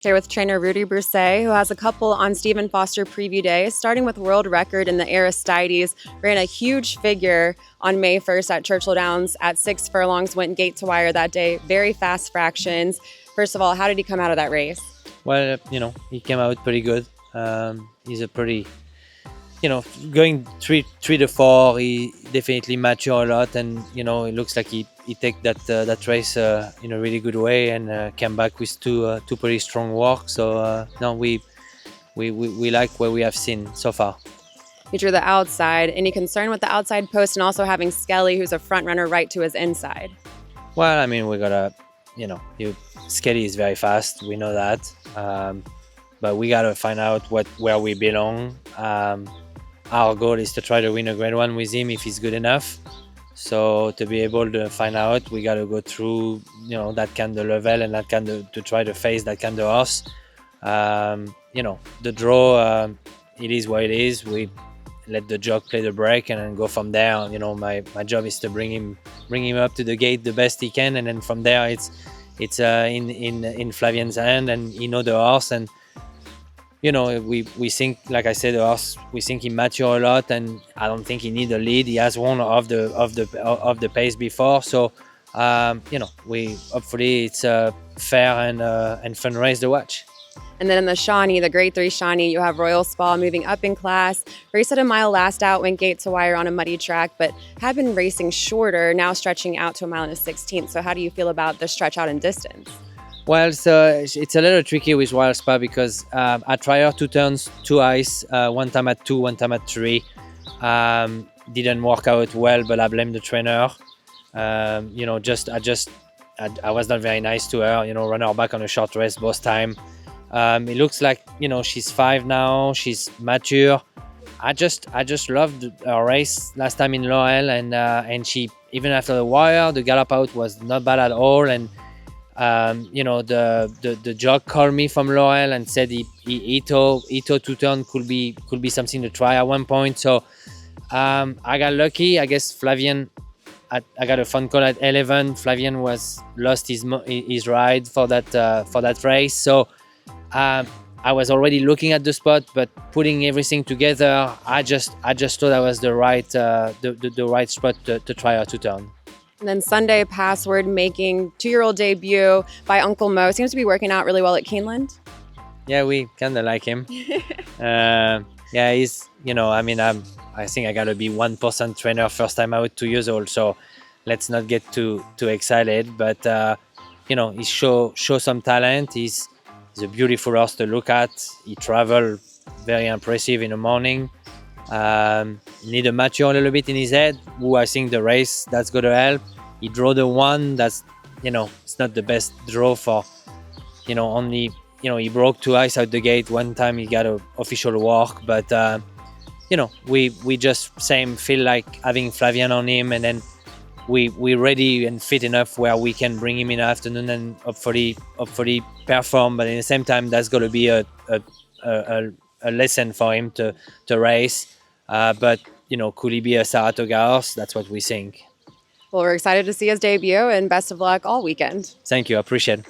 Here with trainer Rodolphe Brisset, who has a couple on Stephen Foster Preview Day, starting with world record in the Aristides, ran a huge figure on May 1st at Churchill Downs at 6 furlongs, went gate to wire that day, very fast fractions. First of all, how did he come out of that race? Well, he came out pretty good. He's a pretty, going three to four. He definitely mature a lot, and it looks like he take that race in a really good way and came back with two pretty strong work. So no, we like what we have seen so far. He drew the outside. Any concern with the outside post and also having Skelly, who's a front runner, right to his inside? Well, I mean, we gotta, Skelly is very fast. We know that, but we gotta find out where we belong. Our goal is to try to win a Grade 1 with him if he's good enough. So to be able to find out, we got to go through, that kind of level and that kind of to try to face that kind of horse. The draw, it is what it is. We let the jock play the break and then go from there. My job is to bring him up to the gate the best he can, and then from there it's in Flavian's hand, and the horse, and we think, like I said, the horse, we think he mature a lot, and I don't think he needs a lead. He has one of the pace before, so we hopefully it's a fair and fun race to watch. And then in the Shawnee, the Grade 3 Shawnee, you have Royal Spa moving up in class. Raced at a mile last out, went gate to wire on a muddy track, but had been racing shorter, now stretching out to a mile and a 16th. So how do you feel about the stretch out in distance? Well, so it's a little tricky with Royal Spa because I tried her 2 turns, 2 ice, one time at 2, one time at 3. Didn't work out well, but I blame the trainer. I was not very nice to her. Run her back on a short race both time. It looks like she's 5 now. She's mature. I just loved her race last time in Laurel, and she, even after the wire, the gallop out was not bad at all. And the jock called me from Laurel and said Ito 2 turn could be something to try at one point. So I got lucky. I guess Flavian, I got a phone call at 11. Flavian lost his ride for that race. So I was already looking at the spot, but putting everything together, I just thought that was the right spot to try her 2 turn. And then Sunday, Password making 2-year-old debut by Uncle Mo. Seems to be working out really well at Keeneland. Yeah, we kind of like him. Yeah, he's, I think I got to be 1% trainer first time out, 2 years old. So let's not get too excited. But, he show some talent. He's a beautiful horse to look at. He traveled very impressive in the morning. Need to mature a little bit in his head. I think the race, that's going to help. He drew the 1. That's, it's not the best draw for, only, he broke 2 ice out the gate. One time he got an official walk. But, we just feel like having Flavian on him, and then we're ready and fit enough where we can bring him in the afternoon and hopefully perform. But at the same time, that's going to be a lesson for him to race. But could he be a Saratoga horse? That's what we think. Well, we're excited to see his debut, and best of luck all weekend. Thank you. I appreciate it.